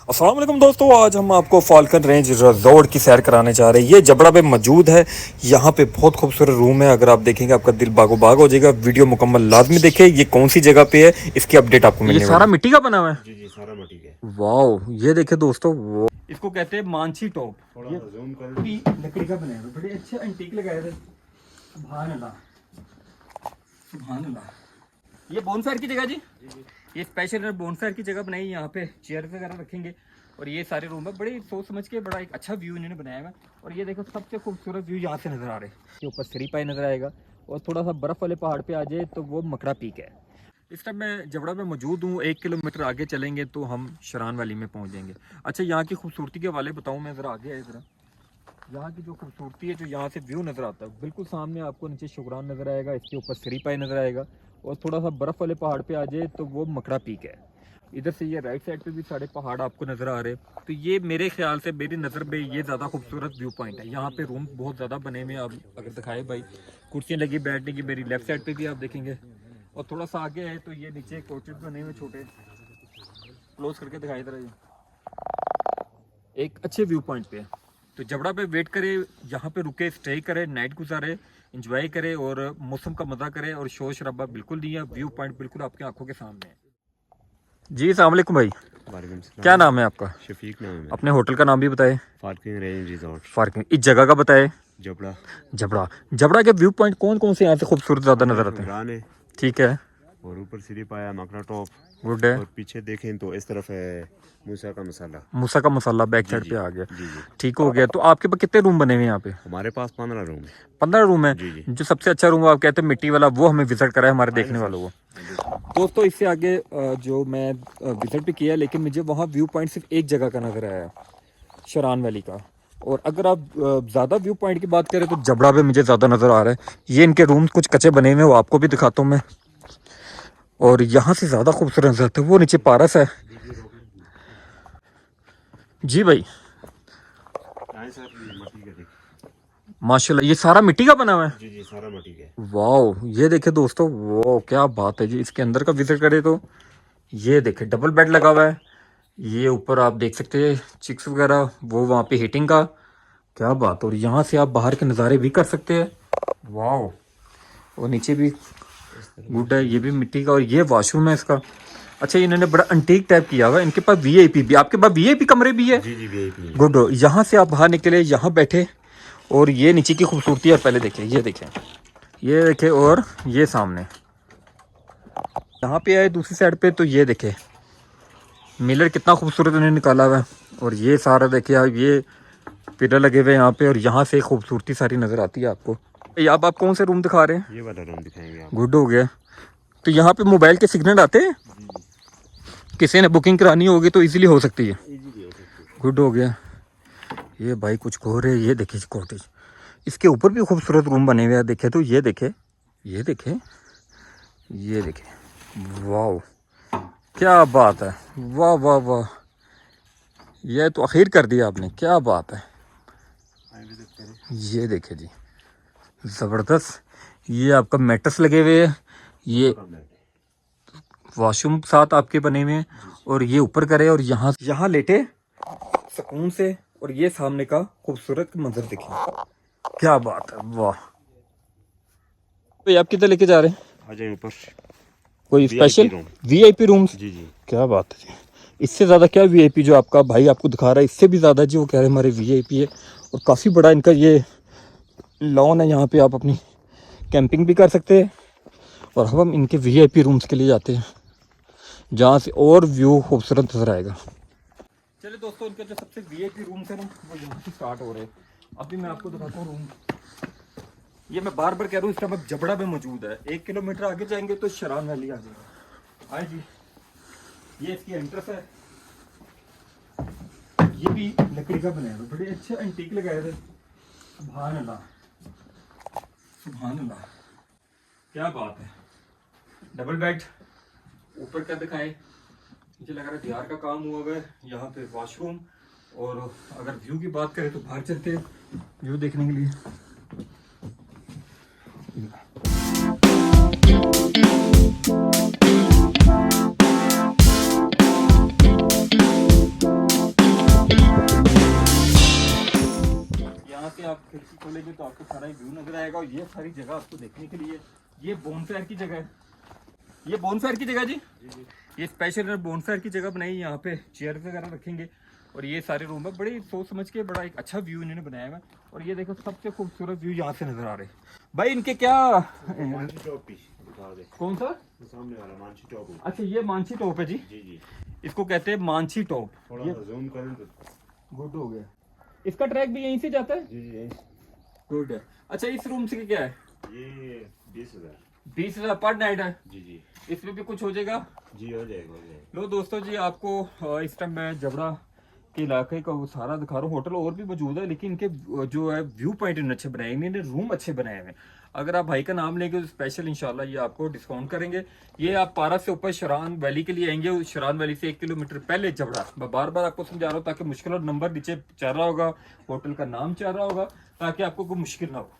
अस्सलाम वालेकुम दोस्तों, आज हम आपको फाल्कन रेंज रिजॉर्ट की सैर कराने जा रहे हैं। ये जबड़ा पे मौजूद है। यहाँ पे बहुत खूबसूरत रूम है। अगर आप देखेंगे आपका दिल बागो बाग हो जाएगा। वीडियो मुकम्मल लाजमी देखें। ये कौन सी जगह पे है, इसकी अपडेट आपको मिलने वाली है। ये सारा मिट्टी का बना हुआ है। जी जी, सारा मिट्टी का है। वाह, ये देखे दोस्तों, वो इसको कहते हैं मानसी टॉप। थोड़ा ये जूम कर। पूरी लकड़ी का बनाया हुआ, बड़े अच्छे एंटीक लगाए थे। सुभान अल्लाह, सुभान अल्लाह। ये बोनफायर की जगह जी, ये स्पेशल बोनफायर की जगह बनाई। यहाँ पे चेयर वगैरह रखेंगे और ये सारे रूम है। बड़े सोच समझ के बड़ा एक अच्छा व्यू इन्होंने बनाया है। और ये देखो सबसे खूबसूरत व्यू यहाँ से नज़र आ रहा है। इसके ऊपर सरी पाई नज़र आएगा और थोड़ा सा बर्फ़ वाले पहाड़ पे आ जाए तो वो मकड़ा पीक है। इस टाइम मैं जबड़ा में मौजूद हूँ। 1 किलोमीटर आगे चलेंगे तो हम शरान वैली में पहुँच जाएंगे। अच्छा, यहाँ की खूबसूरती के हवाले बताऊँ मैं, ज़रा आगे है। ज़रा यहाँ की जो खूबसूरती है, जो यहाँ से व्यू नज़र आता है, बिल्कुल सामने आपको नीचे शुगरान नज़र आएगा, इसके ऊपर सरी पाई नज़र आएगा और थोड़ा सा बर्फ़ वाले पहाड़ पे आ जाए तो वो मकड़ा पीक है। इधर से ये राइट साइड पे भी सारे पहाड़ आपको नज़र आ रहे हैं। तो ये मेरे ख्याल से, मेरी नज़र में ये ज़्यादा खूबसूरत व्यू पॉइंट है। यहाँ पे रूम बहुत ज़्यादा बने हुए हैं। आप अगर दिखाए भाई, कुर्सियाँ लगी बैठने की। मेरी लेफ्ट साइड पे भी आप देखेंगे और थोड़ा सा आगे है तो ये नीचे कोचेज बने हुए छोटे। क्लोज करके दिखाई दे रहा है, एक अच्छे व्यू पॉइंट पे है। तो जबड़ा पे वेट करे, यहाँ पे रुके, स्टे करे, नाइट गुजारे, इंजॉय करे और मौसम का मज़ा करे। और शोर शराबा बिल्कुल नहीं है। व्यू पॉइंट बिल्कुल आपकी आंखों के सामने है। जी अस्सलाम वालेकुम भाई, क्या नाम है आपका? शफीक नाम है। अपने होटल का नाम भी बताए। Falcon range resort. फाल्कन, इस जगह का बताए। जबड़ा। जबड़ा, जबड़ा के व्यू पॉइंट कौन कौन से यहाँ से खूबसूरत ज़्यादा नज़र आते हैं? शुगरान ठीक है, और ऊपर सीढ़ी पाया मकड़ा टॉप। गुड है। और पीछे देखें तो इस तरफ है मूसा का मसाला। मूसा का मसाला बैक जी साइड जी पे आ गया। जी जी। ठीक हो गया। तो आपके पास कितने रूम बने हुए हैं यहाँ पे? हमारे पास 15 रूम है। 15 रूम है। जी जी। जो सबसे अच्छा रूम आप कहते हैं मिट्टी वाला, वो हमें विजिट करा है हमारे देखने वालों को। दोस्तों इससे आगे जो मैं विजिट भी किया, लेकिन मुझे वहाँ व्यू पॉइंट सिर्फ एक जगह का नज़र आया, शरान वैली का। और अगर आप ज़्यादा व्यू पॉइंट की बात करें तो जबड़ा पे मुझे ज़्यादा नज़र आ रहा है। ये इनके रूम कुछ कच्चे बने हुए हैं, वो आपको भी दिखाता हूँ मैं। और यहाँ से ज़्यादा खूबसूरत नज़र आता है वो नीचे पारस है। जी भाई, माशाल्लाह, ये सारा मिट्टी का बना हुआ है। जी जी, सारा मिट्टी का है। वाह, ये देखे दोस्तों, वो क्या बात है जी। इसके अंदर का विजिट करें तो ये देखे डबल बेड लगा हुआ है। ये ऊपर आप देख सकते हैं चिक्स वगैरह, वो वहाँ पे हीटिंग का, क्या बात। और यहाँ से आप बाहर के नज़ारे भी कर सकते हैं। वाह, और नीचे भी गुड है, ये भी मिट्टी का। और ये वॉशरूम है इसका। अच्छा, इन्होंने बड़ा अंटीक टाइप किया हुआ है। इनके पास वीआईपी भी, आपके पास वीआईपी कमरे भी है। जी जी, वीआईपी। गुड। यहाँ से आप बाहर निकले, यहाँ बैठे और ये नीचे की खूबसूरती आप पहले देखें। ये देखें, ये देखें, और ये सामने यहाँ पे आए दूसरी साइड पे तो ये देखें मिलर कितना खूबसूरत उन्होंने निकाला हुआ है। और ये सारा देखिए आप, ये पिलर लगे हुए हैं यहाँ पे और यहाँ से खूबसूरती सारी नज़र आती है आपको। अब आप कौन से रूम दिखा रहे हैं? ये वाला रूम दिखाएंगे आप। गुड हो गया। तो यहाँ पे मोबाइल के सिग्नल आते हैं, किसी ने बुकिंग करानी होगी तो इजीली हो सकती है। इजीली हो सकती है। गुड हो गया। ये भाई कुछ घोर है। ये देखिए कॉटेज, इसके ऊपर भी खूबसूरत रूम बने हुए हैं। देखे तो ये देखे, ये देखे, ये देखे। वाह, क्या बात है। वाह वाह वाह, ये तो आखिर कर दिया आपने, क्या बात है। ये देखे जी, ज़बरदस्त। ये आपका मैट्रेस लगे हुए हैं, ये वॉशरूम साथ आपके बने हुए हैं। और ये ऊपर करे और यहाँ लेटे सुकून से, और ये सामने का खूबसूरत मंजर देखिए, क्या बात है। वाह भाई, आप किधर लेके जा रहे हैं? आ जाए ऊपर। कोई स्पेशल वीआईपी रूम्स? जी जी। क्या बात है जी। इससे ज़्यादा क्या वीआईपी जो आपका भाई आपको दिखा रहा है, इससे भी ज़्यादा जी वो कह रहे हैं हमारे वीआईपी है। और काफ़ी बड़ा इनका ये लॉन है, यहाँ पे आप अपनी कैंपिंग भी कर सकते हैं। और हम इनके वीआईपी रूम्स के लिए जाते हैं जहाँ से और व्यू खूबसूरत नजर आएगा। चलिए दोस्तों, इनके जो सबसे वीआईपी रूम्स है ना, वो यहाँ से स्टार्ट हो रहे हैं। अभी मैं आपको दिखाता हूँ रूम। ये मैं बार बार कह रहा हूँ, इस टाइम अब जबड़ा में मौजूद है। 1 किलोमीटर आगे जाएंगे तो शरान वैली आ जाएगा। आए जी, ये इसकी एंट्रेंस है। ये भी लकड़ी का बनाया हुआ, बड़े अच्छे एंटीक लगाए थे। सुभान अल्लाह, सुभान अल्लाह, क्या बात है। डबल बेड, ऊपर क्या दिखाए, मुझे लग रहा है दीवार का काम हुआ है। यहाँ पे वॉशरूम। और अगर व्यू की बात करें तो बाहर चलते हैं व्यू देखने के लिए। यहाँ से आप खिड़की खोलेंगे तो आपको सारा व्यू नजर आएगा और ये सारी जगह आपको देखने के लिए ये बोनफायर की जगह है। ये बोनफायर की जगह जी, ये स्पेशल बोनफायर की जगह बनाई है। यहाँ पे चेयर वगैरह रखेंगे और ये सारे रूम है, बड़ी सोच समझ के बड़ा एक अच्छा व्यू इन्होंने बनाया है। और ये देखो सबसे खूबसूरत व्यू यहाँ से नजर आ रहे हैं। भाई इनके क्या मानसी टॉप पीस दिखा दे, कौन सा? सामने वाला मानसी टॉप। अच्छा ये मानसी टॉप है जी, जी जी, इसको कहते हैं मानसी टॉप। थोड़ा ये सा जूम करें तो गुड हो गया। इसका ट्रैक भी यहीं से जाता है? जी जी। गुड है। अच्छा इस रूम से क्या है? ये 20,000। 20,000 पर नाइट है। जी जी इसमें भी कुछ हो जाएगा? जी, हो जाएगा हो जाएगा। लो दोस्तों जी, आपको इस टाइम मैं जबड़ा के इलाके का वो सारा दिखा रहा हूँ। होटल और भी मौजूद है लेकिन इनके जो है व्यू पॉइंट इन्होंने अच्छे बनाए, इन्होंने रूम अच्छे बनाए हुए। अगर आप भाई का नाम लेंगे तो स्पेशल इंशाल्लाह ये आपको डिस्काउंट करेंगे। ये आप पारा से ऊपर शरान वैली के लिए आएंगे, शरान वैली से 1 किलोमीटर पहले जबड़ा। मैं बार बार आपको समझा रहा हूँ ताकि मुश्किल और नंबर नीचे चल रहा होगा, होटल का नाम चल रहा होगा, ताकि आपको कोई मुश्किल ना हो।